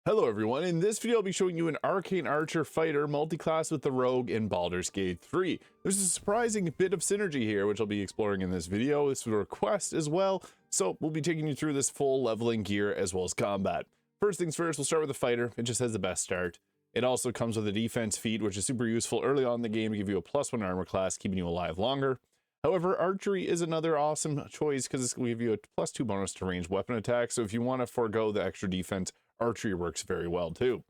Hello everyone, in this video I'll be showing you an Arcane Archer fighter multi-class with the Rogue in Baldur's Gate 3. There's a surprising bit of synergy here which I'll be exploring in this video. This was a request as well, so we'll be taking you through this full leveling gear as well as combat. First things first, we'll start with the fighter. It just has the best start. It also comes with a defense feat which is super useful early on in the game to give you a +1 armor class, keeping you alive longer. However, archery is another awesome choice because it's going to give you a +2 bonus to ranged weapon attack, so if you want to forego the extra defense, archery works very well too.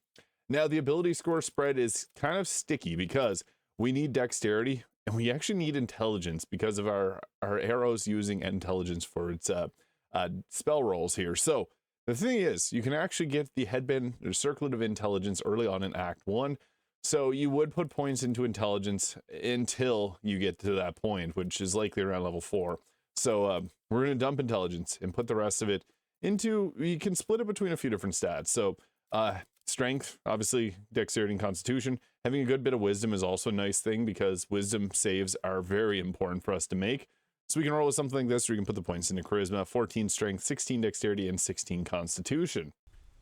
Now the ability score spread is kind of sticky because we need dexterity and we actually need intelligence because of our arrows using intelligence for its spell rolls here. So the thing is, you can actually get the headband or circlet of intelligence early on in Act 1. So you would put points into intelligence until you get to that point, which is likely around level 4. So we're going to dump intelligence and put the rest of it into, you can split it between a few different stats. So strength, obviously dexterity and constitution. Having a good bit of wisdom is also a nice thing because wisdom saves are very important for us to make. So we can roll with something like this, or we can put the points into charisma, 14 strength, 16 dexterity, and 16 constitution.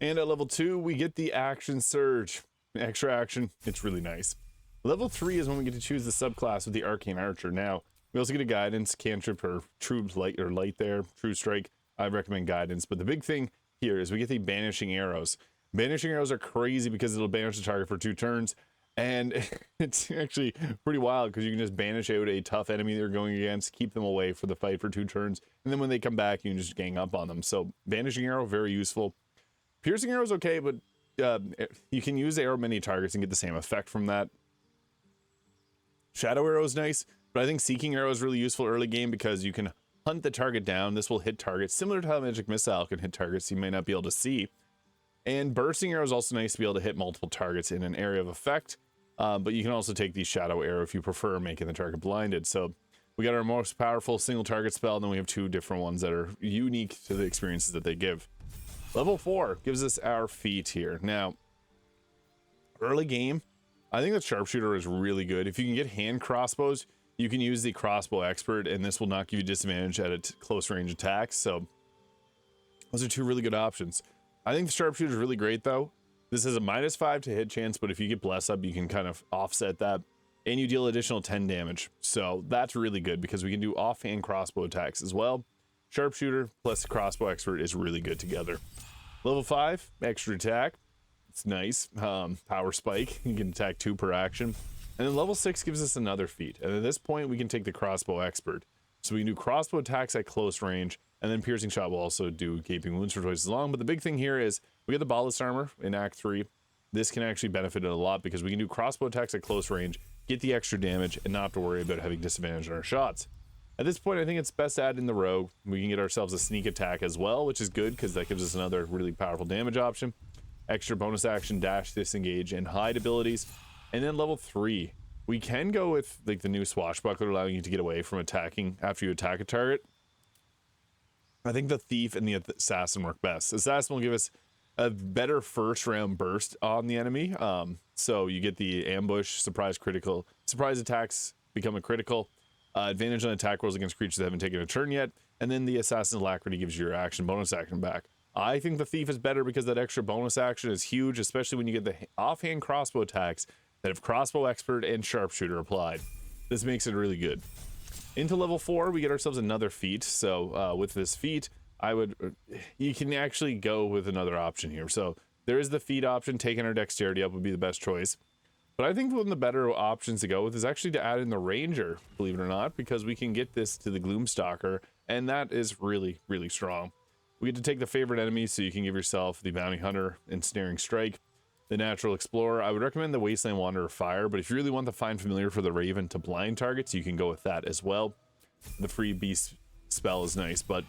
And at level 2, we get the action surge. Extra action, it's really nice. Level 3 is when we get to choose the subclass with the Arcane Archer. Now, we also get a guidance, cantrip, or true light there, true strike. I recommend guidance, but the big thing here is we get the banishing arrows. Banishing arrows are crazy because it'll banish the target for 2 turns, and it's actually pretty wild because you can just banish out a tough enemy they're going against, keep them away for the fight for 2 turns, and then when they come back, you can just gang up on them. So banishing arrow, very useful. Piercing arrow is okay, but you can use the arrow many targets and get the same effect from that. Shadow arrow is nice, but I think seeking arrow is really useful early game because you can hunt the target down. This will hit targets similar to how magic missile can hit targets you may not be able to see. And bursting arrow is also nice to be able to hit multiple targets in an area of effect, but you can also take the shadow arrow if you prefer making the target blinded. So we got our most powerful single target spell, and then we have 2 different ones that are unique to the experiences that they give. Level 4 gives us our feat here. Now, early game, I think the sharpshooter is really good. If you can get hand crossbows, you can use the crossbow expert, and this will not give you disadvantage at close range attacks. So those are 2 really good options. I think the sharpshooter is really great though. This has a -5 to hit chance, but if you get bless up, you can kind of offset that, and you deal additional 10 damage. So that's really good because we can do offhand crossbow attacks as well. Sharpshooter plus crossbow expert is really good together. Level 5, extra attack. It's nice. Power spike. You can attack 2 per action. And then level 6 gives us another feat. And at this point, we can take the crossbow expert. So we can do crossbow attacks at close range, and then piercing shot will also do gaping wounds for twice as long. But the big thing here is we get the ballast armor in Act 3. This can actually benefit it a lot because we can do crossbow attacks at close range, get the extra damage, and not have to worry about having disadvantage on our shots. At this point, I think it's best to add in the rogue. We can get ourselves a sneak attack as well, which is good because that gives us another really powerful damage option. Extra bonus action, dash, disengage, and hide abilities. And then level 3, we can go with like the new swashbuckler, allowing you to get away from attacking after you attack a target. I think the thief and the assassin work best. Assassin will give us a better first round burst on the enemy. So you get the ambush, surprise critical, surprise attacks become a critical. Advantage on attack rolls against creatures that haven't taken a turn yet, and then the assassin's alacrity gives you your bonus action back. I think the thief is better because that extra bonus action is huge, especially when you get the offhand crossbow attacks that have crossbow expert and sharpshooter applied. This makes it really good. Into level 4, we get ourselves another feat. So with this feat, you can actually go with another option here. So there is the feat option. Taking our dexterity up would be the best choice. But I think one of the better options to go with is actually to add in the ranger, believe it or not, because we can get this to the gloomstalker, and that is really, really strong. We get to take the favorite enemies, so you can give yourself the bounty hunter and snaring strike. The natural explorer, I would recommend the wasteland wanderer fire, but if you really want the find familiar for the raven to blind targets, you can go with that as well. The free beast spell is nice, but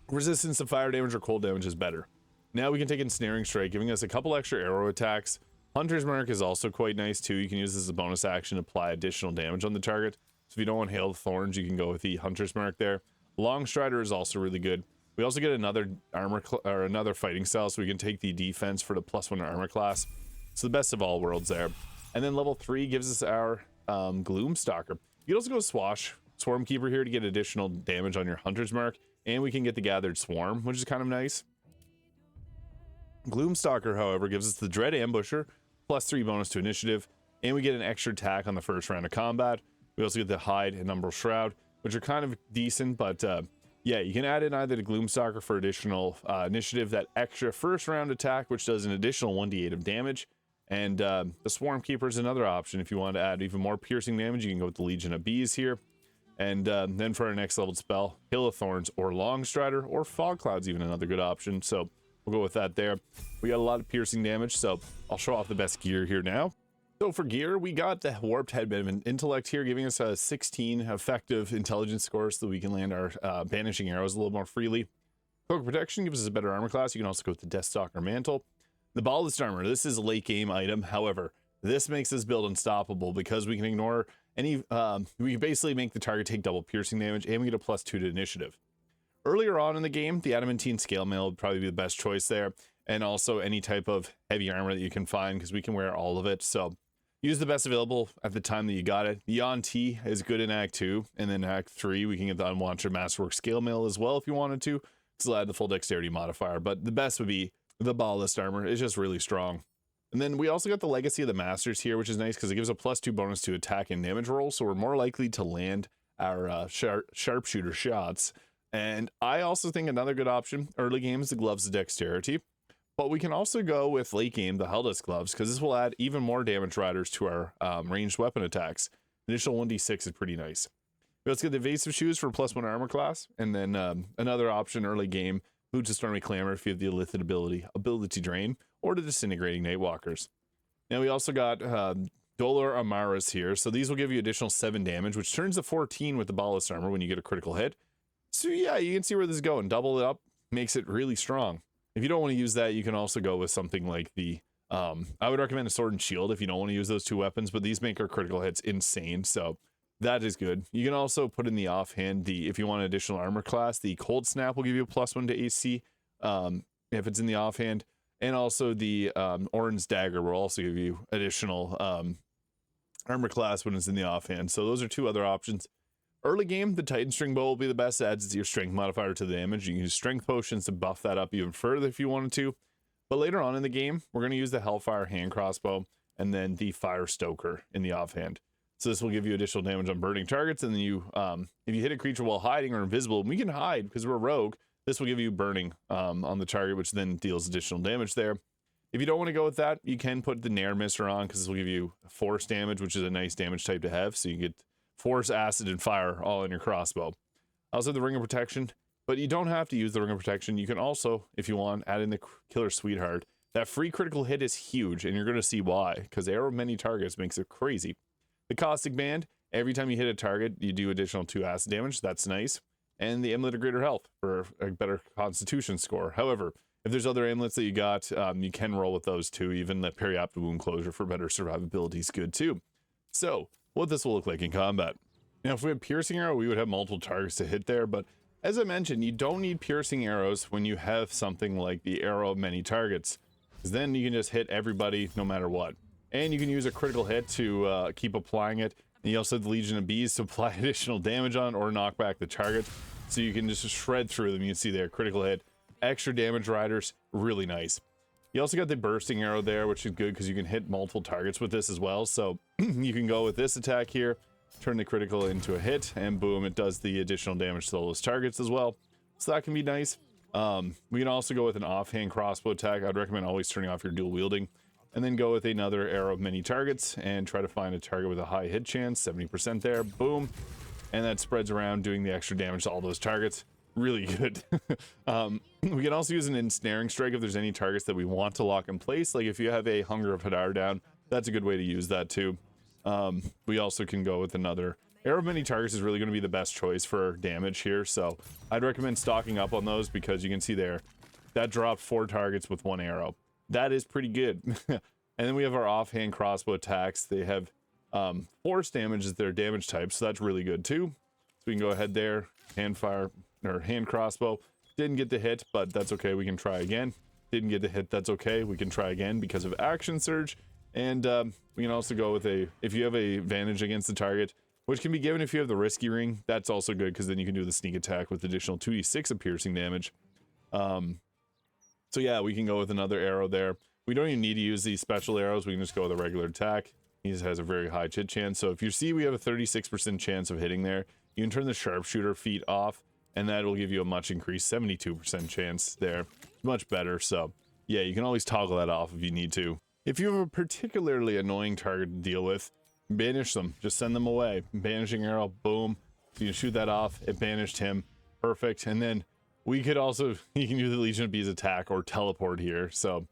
resistance to fire damage or cold damage is better. Now we can take ensnaring strike, giving us a couple extra arrow attacks. Hunter's Mark is also quite nice too. You can use this as a bonus action to apply additional damage on the target. So if you don't want Hail of Thorns, you can go with the Hunter's Mark there. Long Strider is also really good. We also get another another fighting style, so we can take the defense for the +1 armor class. So the best of all worlds there. And then level 3 gives us our Gloomstalker. You can also go Swarmkeeper here to get additional damage on your Hunter's Mark, and we can get the Gathered Swarm, which is kind of nice. Gloomstalker, however, gives us the Dread Ambusher, +3 bonus to initiative, and we get an extra attack on the first round of combat. We also get the Hide and Umbral Shroud, which are kind of decent, but yeah, you can add in either the Gloomstalker for additional initiative, that extra first round attack, which does an additional 1d8 of damage, and the Swarmkeeper is another option. If you want to add even more piercing damage, you can go with the Legion of Bees here. And then for our next leveled spell, Hill of Thorns or Longstrider or Fog Cloud's even another good option, so we'll go with that there. We got a lot of piercing damage, so I'll show off the best gear here now. So for gear, we got the Warped Headband of Intellect here, giving us a 16 effective intelligence score so that we can land our Banishing arrows a little more freely. Cloak of Protection gives us a better armor class. You can also go with the Deathstalker Mantle. The Ballast Armor, this is a late game item. However, this makes this build unstoppable because we can ignore any, we basically make the target take double piercing damage, and we get a +2 to initiative. Earlier on in the game, the Adamantine Scale Mail would probably be the best choice there, and also any type of heavy armor that you can find, because we can wear all of it. So use the best available at the time that you got it. The Yuan-Ti is good in Act 2, and then Act 3, we can get the Unwanted Masterwork Scale Mail as well if you wanted to, because it'll add the full dexterity modifier, but the best would be the Ballast Armor. It's just really strong. And then we also got the Legacy of the Masters here, which is nice because it gives a +2 bonus to attack and damage rolls, so we're more likely to land our sharpshooter shots. And I also think another good option early game is the Gloves of Dexterity, but we can also go with late game the Helldust Gloves, because this will add even more damage riders to our ranged weapon attacks. Additional 1d6 is pretty nice. Let's get the Evasive Shoes for +1 armor class, and then another option early game, Boots of Stormy Clamor if you have the Illithid ability Drain, or the Disintegrating Nightwalkers. Now we also got Dolor Amaras here, so these will give you additional 7 damage, which turns to 14 with the Ballast Armor when you get a critical hit. So yeah, you can see where this is going. Double it up makes it really strong. If you don't want to use that, you can also go with something like the, I would recommend a Sword and Shield if you don't want to use those 2 weapons, but these make our critical hits insane, so that is good. You can also put in the offhand, if you want an additional armor class, the Cold Snap will give you a +1 to AC if it's in the offhand, and also the Orin's Dagger will also give you additional armor class when it's in the offhand. So those are 2 other options. Early game, the Titan String Bow will be the best. It adds your strength modifier to the damage. You can use strength potions to buff that up even further if you wanted to. But later on in the game, we're going to use the Hellfire Hand Crossbow and then the Fire Stoker in the offhand. So this will give you additional damage on burning targets, and then you, if you hit a creature while hiding or invisible, and we can hide because we're a rogue, this will give you burning on the target, which then deals additional damage there. If you don't want to go with that, you can put the Nair Mister on, because this will give you force damage, which is a nice damage type to have, so you get force, acid, and fire all in your crossbow. Also the Ring of Protection, but you don't have to use the Ring of Protection. You can also, if you want, add in the Killer Sweetheart. That free critical hit is huge, and you're going to see why, because Arrow of Many Targets makes it crazy. The Caustic Band, every time you hit a target, you do additional 2 acid damage. That's nice. And the Amulet of Greater Health for a better Constitution score. However, if there's other amulets that you got, you can roll with those too. Even the Periapta Wound Closure for better survivability is good too. So, what this will look like in combat. Now, if we had Piercing Arrow, we would have multiple targets to hit there, but as I mentioned, you don't need Piercing Arrows when you have something like the Arrow of Many Targets, because then you can just hit everybody no matter what. And you can use a critical hit to keep applying it. And you also have the Legion of Bees to apply additional damage on or knock back the target. So you can just shred through them. You can see there, critical hit, extra damage riders, really nice. You also got the Bursting Arrow there, which is good because you can hit multiple targets with this as well. So you can go with this attack here, turn the critical into a hit, and boom, it does the additional damage to those targets as well. So that can be nice. We can also go with an offhand crossbow attack. I'd recommend always turning off your dual wielding. And then go with another Arrow of Many Targets and try to find a target with a high hit chance, 70% there, boom. And that spreads around, doing the extra damage to all those targets. Really good. We can also use an Ensnaring Strike if there's any targets that we want to lock in place. Like if you have a Hunger of Hadar down, that's a good way to use that too. We also can go with another. Arrow of Many Targets is really going to be the best choice for damage here. So I'd recommend stocking up on those, because you can see there, that dropped 4 targets with 1 arrow. That is pretty good. And then we have our offhand crossbow attacks. They have force damage as their damage type, so that's really good too. So we can go ahead there, hand fire or hand crossbow. Didn't get the hit, but that's okay. We can try again. Didn't get the hit. That's okay. We can try again because of action surge. And we can also go with if you have a advantage against the target, which can be given if you have the risky ring. That's also good, because then you can do the sneak attack with additional 2d6 of piercing damage. So yeah, we can go with another arrow there. We don't even need to use these special arrows. We can just go with a regular attack. He has a very high hit chance. So if you see we have a 36% chance of hitting there, you can turn the sharpshooter feat off, and that will give you a much increased 72% chance there. Much better. So yeah, you can always toggle that off if you need to. If you have a particularly annoying target to deal with, banish them. Just send them away. Banishing arrow, boom. So you can shoot that off. It banished him. Perfect. And then we could also, you can use the Legion of Bees attack or teleport here. So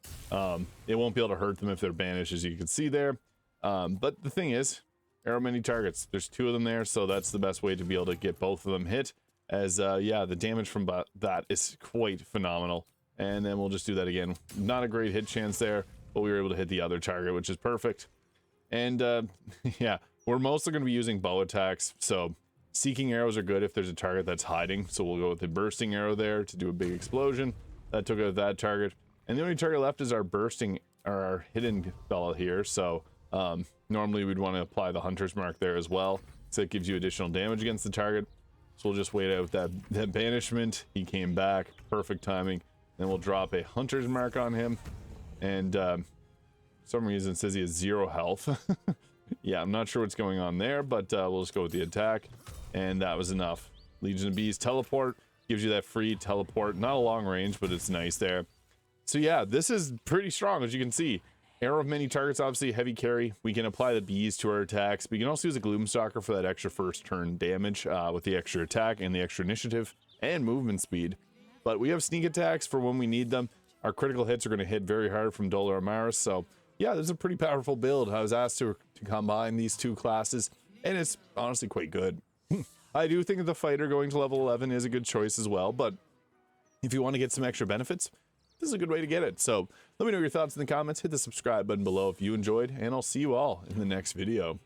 it won't be able to hurt them if they're banished, as you can see there. But the thing is, arrow many targets. There's 2 of them there, so that's the best way to be able to get both of them hit. As yeah, the damage from that is quite phenomenal. And then we'll just do that again. Not a great hit chance there, but we were able to hit the other target, which is perfect. And yeah, we're mostly going to be using bow attacks, so seeking arrows are good if there's a target that's hiding. So we'll go with the bursting arrow there to do a big explosion. That took out that target. And the only target left is our bursting, or our hidden fella here. So normally we'd want to apply the hunter's mark there as well, so it gives you additional damage against the target. So we'll just wait out that banishment. He came back, perfect timing. Then we'll drop a hunter's mark on him, and for some reason it says he has 0 health. Yeah, I'm not sure what's going on there, but we'll just go with the attack, and that was enough. Legion of Bees teleport gives you that free teleport. Not a long range, but it's nice there. So yeah, this is pretty strong, as you can see. Arrow of many targets, obviously heavy carry. We can apply the bees to our attacks. We can also use a gloomstalker for that extra first turn damage with the extra attack and the extra initiative and movement speed. But we have sneak attacks for when we need them. Our critical hits are going to hit very hard from Dol Armaris. So yeah, this is a pretty powerful build. I was asked to combine these 2 classes, and it's honestly quite good. I do think that the fighter going to level 11 is a good choice as well, but if you want to get some extra benefits, this is a good way to get it. So let me know your thoughts in the comments. Hit the subscribe button below if you enjoyed, and I'll see you all in the next video.